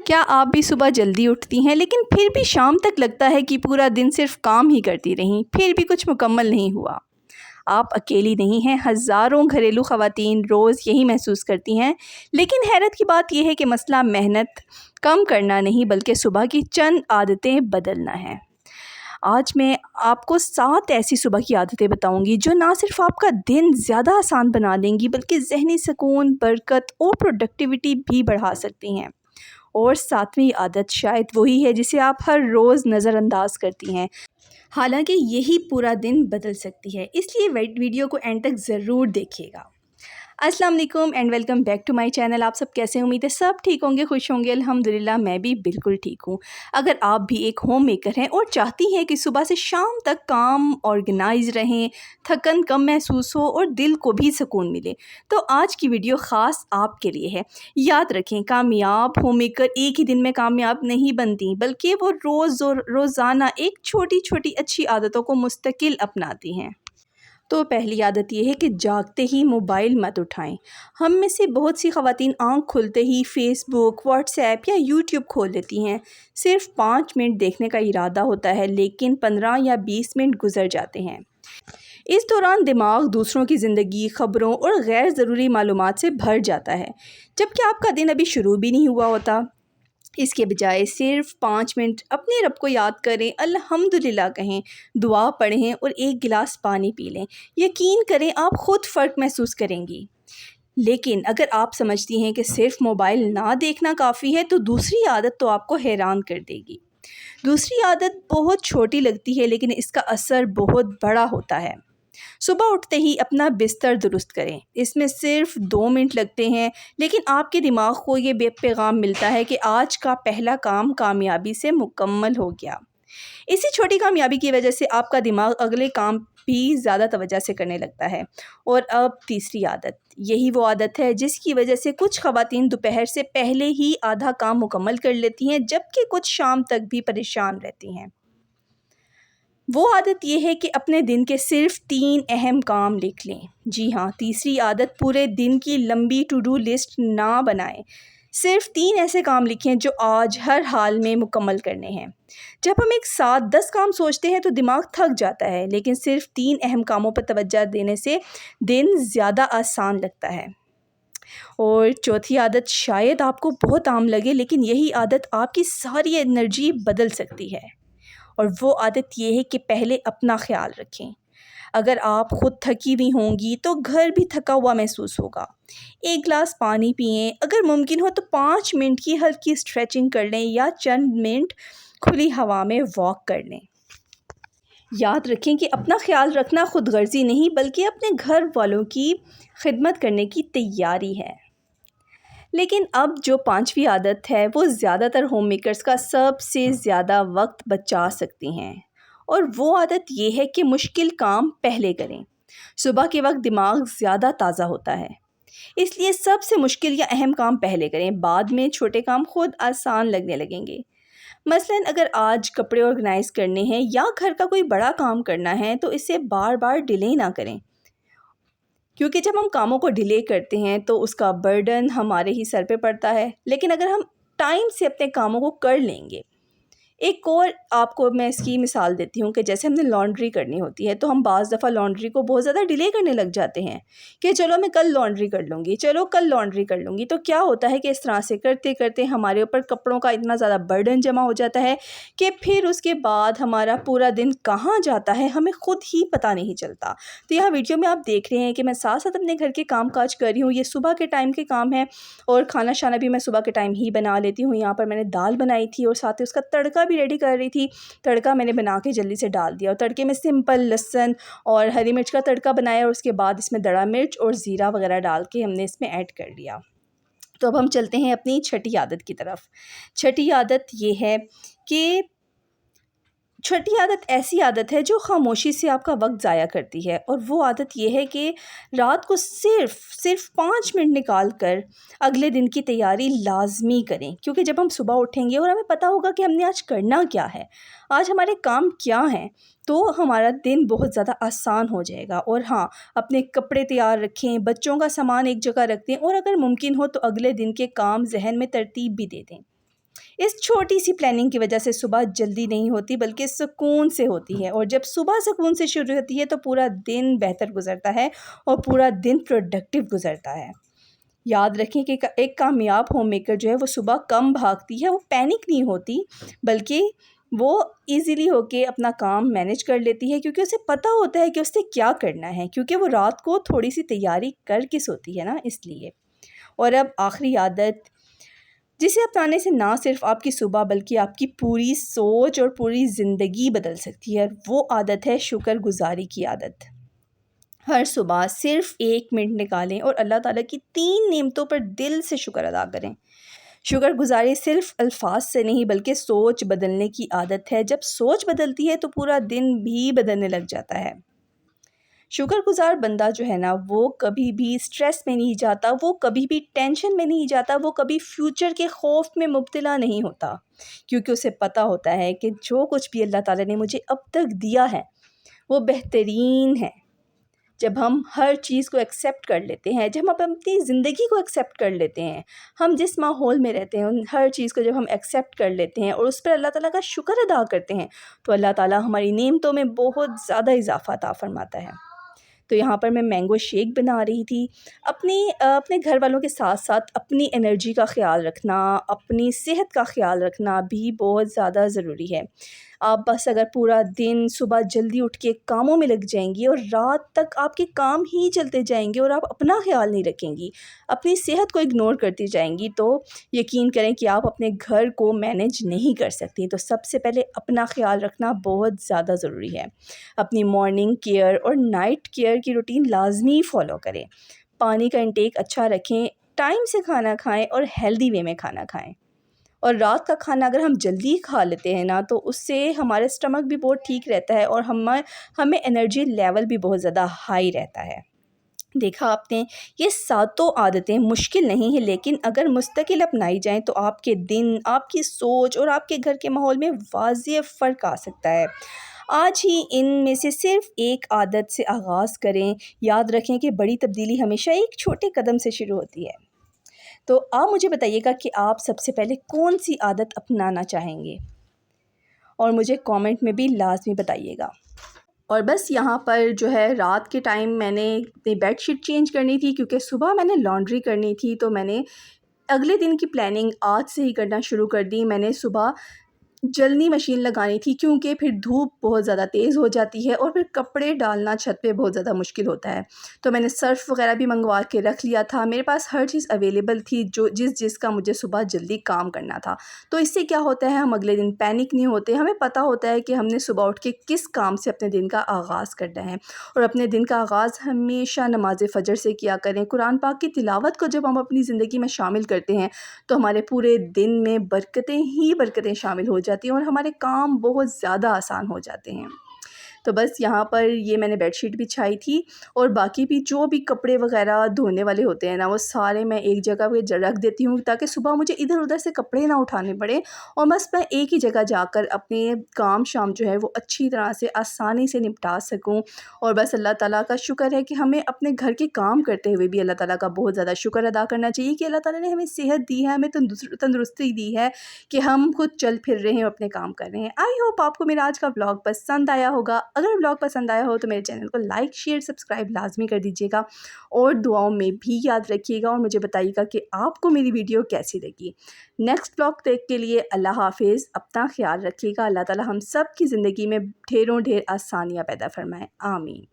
کیا آپ بھی صبح جلدی اٹھتی ہیں لیکن پھر بھی شام تک لگتا ہے کہ پورا دن صرف کام ہی کرتی رہیں، پھر بھی کچھ مکمل نہیں ہوا؟ آپ اکیلی نہیں ہیں، ہزاروں گھریلو خواتین روز یہی محسوس کرتی ہیں۔ لیکن حیرت کی بات یہ ہے کہ مسئلہ محنت کم کرنا نہیں بلکہ صبح کی چند عادتیں بدلنا ہے۔ آج میں آپ کو 7 ایسی صبح کی عادتیں بتاؤں گی جو نہ صرف آپ کا دن زیادہ آسان بنا دیں گی بلکہ ذہنی سکون، برکت اور پروڈکٹیوٹی بھی بڑھا سکتی ہیں۔ اور 7ویں عادت شاید وہی ہے جسے آپ ہر روز نظر انداز کرتی ہیں، حالانکہ یہی پورا دن بدل سکتی ہے۔ اس لیے ویڈیو کو اینڈ تک ضرور دیکھیے گا۔ السلام علیکم and welcome back to my channel. آپ سب کیسے ہیں؟ امید ہے سب ٹھیک ہوں گے، خوش ہوں گے۔ الحمدللہ میں بھی بالکل ٹھیک ہوں۔ اگر آپ بھی ایک ہوم میکر ہیں اور چاہتی ہیں کہ صبح سے شام تک کام آرگنائز رہیں، تھکن کم محسوس ہو اور دل کو بھی سکون ملے، تو آج کی ویڈیو خاص آپ کے لیے ہے۔ یاد رکھیں، کامیاب ہوم میکر ایک ہی دن میں کامیاب نہیں بنتی بلکہ وہ روزانہ ایک چھوٹی چھوٹی اچھی عادتوں کو مستقل اپناتی ہیں۔ تو پہلی عادت یہ ہے کہ جاگتے ہی موبائل مت اٹھائیں۔ ہم میں سے بہت سی خواتین آنکھ کھلتے ہی فیس بک، واٹس ایپ یا یوٹیوب کھول لیتی ہیں۔ صرف 5 منٹ دیکھنے کا ارادہ ہوتا ہے لیکن 15 یا 20 منٹ گزر جاتے ہیں۔ اس دوران دماغ دوسروں کی زندگی، خبروں اور غیر ضروری معلومات سے بھر جاتا ہے، جبکہ آپ کا دن ابھی شروع بھی نہیں ہوا ہوتا۔ اس کے بجائے صرف 5 منٹ اپنے رب کو یاد کریں، الحمدللہ کہیں، دعا پڑھیں اور ایک گلاس پانی پی لیں۔ یقین کریں آپ خود فرق محسوس کریں گی۔ لیکن اگر آپ سمجھتی ہیں کہ صرف موبائل نہ دیکھنا کافی ہے تو دوسری عادت تو آپ کو حیران کر دے گی۔ دوسری عادت بہت چھوٹی لگتی ہے لیکن اس کا اثر بہت بڑا ہوتا ہے۔ صبح اٹھتے ہی اپنا بستر درست کریں۔ اس میں صرف 2 منٹ لگتے ہیں لیکن آپ کے دماغ کو یہ پیغام ملتا ہے کہ آج کا پہلا کام کامیابی سے مکمل ہو گیا۔ اسی چھوٹی کامیابی کی وجہ سے آپ کا دماغ اگلے کام بھی زیادہ توجہ سے کرنے لگتا ہے۔ اور اب تیسری عادت، یہی وہ عادت ہے جس کی وجہ سے کچھ خواتین دوپہر سے پہلے ہی آدھا کام مکمل کر لیتی ہیں جبکہ کچھ شام تک بھی پریشان رہتی ہیں۔ وہ عادت یہ ہے کہ اپنے دن کے صرف 3 اہم کام لکھ لیں۔ جی ہاں، تیسری عادت، پورے دن کی لمبی ٹو ڈو لسٹ نہ بنائیں۔ صرف 3 ایسے کام لکھیں جو آج ہر حال میں مکمل کرنے ہیں۔ جب ہم ایک ساتھ 10 کام سوچتے ہیں تو دماغ تھک جاتا ہے، لیکن صرف 3 اہم کاموں پر توجہ دینے سے دن زیادہ آسان لگتا ہے۔ اور چوتھی عادت شاید آپ کو بہت عام لگے لیکن یہی عادت آپ کی ساری انرجی بدل سکتی ہے۔ اور وہ عادت یہ ہے کہ پہلے اپنا خیال رکھیں۔ اگر آپ خود تھکی ہوئی ہوں گی تو گھر بھی تھکا ہوا محسوس ہوگا۔ ایک گلاس پانی پئیں، اگر ممکن ہو تو 5 منٹ کی ہلکی اسٹریچنگ کر لیں یا چند منٹ کھلی ہوا میں واک کر لیں۔ یاد رکھیں کہ اپنا خیال رکھنا خود غرضی نہیں بلکہ اپنے گھر والوں کی خدمت کرنے کی تیاری ہے۔ لیکن اب جو 5ویں عادت ہے وہ زیادہ تر ہوم میکرز کا سب سے زیادہ وقت بچا سکتی ہیں، اور وہ عادت یہ ہے کہ مشکل کام پہلے کریں۔ صبح کے وقت دماغ زیادہ تازہ ہوتا ہے، اس لیے سب سے مشکل یا اہم کام پہلے کریں، بعد میں چھوٹے کام خود آسان لگنے لگیں گے۔ مثلاً اگر آج کپڑے آرگنائز کرنے ہیں یا گھر کا کوئی بڑا کام کرنا ہے تو اسے بار بار ڈیلے نہ کریں، کیونکہ جب ہم کاموں کو ڈیلے کرتے ہیں تو اس کا برڈن ہمارے ہی سر پہ پڑتا ہے۔ لیکن اگر ہم ٹائم سے اپنے کاموں کو کر لیں گے، ایک اور آپ کو میں اس کی مثال دیتی ہوں کہ جیسے ہم نے لانڈری کرنی ہوتی ہے تو ہم بعض دفعہ لانڈری کو بہت زیادہ ڈیلے کرنے لگ جاتے ہیں کہ چلو میں کل لانڈری کر لوں گی، چلو کل لانڈری کر لوں گی۔ تو کیا ہوتا ہے کہ اس طرح سے کرتے کرتے ہمارے اوپر کپڑوں کا اتنا زیادہ برڈن جمع ہو جاتا ہے کہ پھر اس کے بعد ہمارا پورا دن کہاں جاتا ہے ہمیں خود ہی پتہ نہیں چلتا۔ تو یہاں ویڈیو میں آپ دیکھ رہے ہیں کہ میں ساتھ ساتھ اپنے گھر کے کام کاج کر رہی ہوں۔ یہ صبح کے ٹائم کے کام ہے اور کھانا شانا بھی میں صبح کے ٹائم ہی بنا لیتی ہوں۔ یہاں پر میں نے دال بنائی تھی اور ساتھ ہی اس کا تڑکا بھی ریڈی کر رہی تھی۔ تڑکا میں نے بنا کے جلدی سے ڈال دیا اور تڑکے میں سمپل لہسن اور ہری مرچ کا تڑکا بنایا اور اس کے بعد اس میں دڑا مرچ اور زیرہ وغیرہ ڈال کے ہم نے اس میں ایڈ کر لیا۔ تو اب ہم چلتے ہیں اپنی چھٹی عادت کی طرف۔ چھٹی عادت یہ ہے کہ چھٹی عادت ایسی عادت ہے جو خاموشی سے آپ کا وقت ضائع کرتی ہے، اور وہ عادت یہ ہے کہ رات کو صرف 5 منٹ نکال کر اگلے دن کی تیاری لازمی کریں، کیونکہ جب ہم صبح اٹھیں گے اور ہمیں پتہ ہوگا کہ ہم نے آج کرنا کیا ہے، آج ہمارے کام کیا ہیں، تو ہمارا دن بہت زیادہ آسان ہو جائے گا۔ اور ہاں، اپنے کپڑے تیار رکھیں، بچوں کا سامان ایک جگہ رکھ دیں اور اگر ممکن ہو تو اگلے دن کے کام ذہن میں ترتیب بھی دے دیں۔ اس چھوٹی سی پلاننگ کی وجہ سے صبح جلدی نہیں ہوتی بلکہ سکون سے ہوتی ہے، اور جب صبح سکون سے شروع ہوتی ہے تو پورا دن بہتر گزرتا ہے اور پورا دن پروڈکٹیو گزرتا ہے۔ یاد رکھیں کہ ایک کامیاب ہوم میکر جو ہے وہ صبح کم بھاگتی ہے، وہ پینک نہیں ہوتی بلکہ وہ ایزیلی ہو کے اپنا کام مینیج کر لیتی ہے، کیونکہ اسے پتہ ہوتا ہے کہ اس نے کیا کرنا ہے، کیونکہ وہ رات کو تھوڑی سی تیاری کر کے سوتی ہے نا، اس لیے۔ اور اب آخری عادت جسے اپنانے سے نہ صرف آپ کی صبح بلکہ آپ کی پوری سوچ اور پوری زندگی بدل سکتی ہے، وہ عادت ہے شکر گزاری کی عادت۔ ہر صبح صرف 1 منٹ نکالیں اور اللہ تعالیٰ کی 3 نعمتوں پر دل سے شکر ادا کریں۔ شکر گزاری صرف الفاظ سے نہیں بلکہ سوچ بدلنے کی عادت ہے۔ جب سوچ بدلتی ہے تو پورا دن بھی بدلنے لگ جاتا ہے۔ شکر گزار بندہ جو ہے نا، وہ کبھی بھی سٹریس میں نہیں جاتا، وہ کبھی بھی ٹینشن میں نہیں جاتا، وہ کبھی فیوچر کے خوف میں مبتلا نہیں ہوتا، کیونکہ اسے پتہ ہوتا ہے کہ جو کچھ بھی اللہ تعالیٰ نے مجھے اب تک دیا ہے وہ بہترین ہے۔ جب ہم ہر چیز کو ایکسیپٹ کر لیتے ہیں، جب ہم اپنی زندگی کو ایکسیپٹ کر لیتے ہیں، ہم جس ماحول میں رہتے ہیں ان ہر چیز کو جب ہم ایکسیپٹ کر لیتے ہیں اور اس پر اللہ تعالیٰ کا شکر ادا کرتے ہیں، تو اللہ تعالیٰ ہماری نعمتوں میں بہت زیادہ اضافہ عطا فرماتا ہے۔ تو یہاں پر میں مینگو شیک بنا رہی تھی۔ اپنے گھر والوں کے ساتھ ساتھ اپنی انرجی کا خیال رکھنا، اپنی صحت کا خیال رکھنا بھی بہت زیادہ ضروری ہے۔ آپ بس اگر پورا دن صبح جلدی اٹھ کے کاموں میں لگ جائیں گی اور رات تک آپ کے کام ہی چلتے جائیں گے اور آپ اپنا خیال نہیں رکھیں گی، اپنی صحت کو اگنور کرتی جائیں گی، تو یقین کریں کہ آپ اپنے گھر کو مینیج نہیں کر سکتی۔ تو سب سے پہلے اپنا خیال رکھنا بہت زیادہ ضروری ہے۔ اپنی مارننگ کیئر اور نائٹ کیئر کی روٹین لازمی فالو کریں۔ پانی کا انٹیک اچھا رکھیں، ٹائم سے کھانا کھائیں اور ہیلدی وے میں کھانا کھائیں۔ اور رات کا کھانا اگر ہم جلدی کھا لیتے ہیں نا تو اس سے ہمارا اسٹمک بھی بہت ٹھیک رہتا ہے اور ہمیں انرجی لیول بھی بہت زیادہ ہائی رہتا ہے۔ دیکھا آپ نے، یہ 7 عادتیں مشکل نہیں ہیں، لیکن اگر مستقل اپنائی جائیں تو آپ کے دن، آپ کی سوچ اور آپ کے گھر کے ماحول میں واضح فرق آ سکتا ہے۔ آج ہی ان میں سے صرف ایک عادت سے آغاز کریں۔ یاد رکھیں کہ بڑی تبدیلی ہمیشہ ایک چھوٹے قدم سے شروع ہوتی ہے۔ تو آپ مجھے بتائیے گا کہ آپ سب سے پہلے کون سی عادت اپنانا چاہیں گے، اور مجھے کامنٹ میں بھی لازمی بتائیے گا۔ اور بس یہاں پر جو ہے رات کے ٹائم میں نے اپنی بیڈ شیٹ چینج کرنی تھی، کیونکہ صبح میں نے لانڈری کرنی تھی، تو میں نے اگلے دن کی پلاننگ آج سے ہی کرنا شروع کر دی۔ میں نے صبح جلنی مشین لگانی تھی، کیونکہ پھر دھوپ بہت زیادہ تیز ہو جاتی ہے اور پھر کپڑے ڈالنا چھت پہ بہت زیادہ مشکل ہوتا ہے۔ تو میں نے سرف وغیرہ بھی منگوا کے رکھ لیا تھا، میرے پاس ہر چیز اویلیبل تھی جو جس کا مجھے صبح جلدی کام کرنا تھا۔ تو اس سے کیا ہوتا ہے، ہم اگلے دن پینک نہیں ہوتے، ہمیں پتہ ہوتا ہے کہ ہم نے صبح اٹھ کے کس کام سے اپنے دن کا آغاز کرنا ہے۔ اور اپنے دن کا آغاز ہمیشہ نماز فجر سے کیا کریں۔ قرآن پاک کی تلاوت کو جب ہم اپنی زندگی میں شامل کرتے ہیں تو ہمارے پورے دن میں برکتیں ہی برکتیں شامل ہو جاتی ہیں اور ہمارے کام بہت زیادہ آسان ہو جاتے ہیں۔ تو بس یہاں پر یہ میں نے بیڈ شیٹ بچھائی تھی، اور باقی بھی جو بھی کپڑے وغیرہ دھونے والے ہوتے ہیں نا، وہ سارے میں ایک جگہ پہ رکھ دیتی ہوں تاکہ صبح مجھے ادھر ادھر سے کپڑے نہ اٹھانے پڑے، اور بس میں ایک ہی جگہ جا کر اپنے کام شام جو ہے وہ اچھی طرح سے آسانی سے نپٹا سکوں۔ اور بس اللہ تعالیٰ کا شکر ہے کہ ہمیں اپنے گھر کے کام کرتے ہوئے بھی اللہ تعالیٰ کا بہت زیادہ شکر ادا کرنا چاہیے کہ اللہ تعالیٰ نے ہمیں صحت دی ہے، ہمیں تندرستی دی ہے کہ ہم خود چل پھر رہے ہیں اور اپنے کام کر رہے ہیں۔ آئی ہوپ آپ کو میرا آج کا ولاگ پسند آیا ہوگا۔ اگر ولاگ پسند آیا ہو تو میرے چینل کو لائک، شیئر، سبسکرائب لازمی کر دیجیے گا، اور دعاؤں میں بھی یاد رکھیے گا، اور مجھے بتائیے گا کہ آپ کو میری ویڈیو کیسی لگی۔ نیکسٹ ولاگ دیکھ کے لیے اللہ حافظ، اپنا خیال رکھیے گا۔ اللہ تعالیٰ ہم سب کی زندگی میں ڈھیروں ڈھیر آسانیاں پیدا فرمائے، آمین۔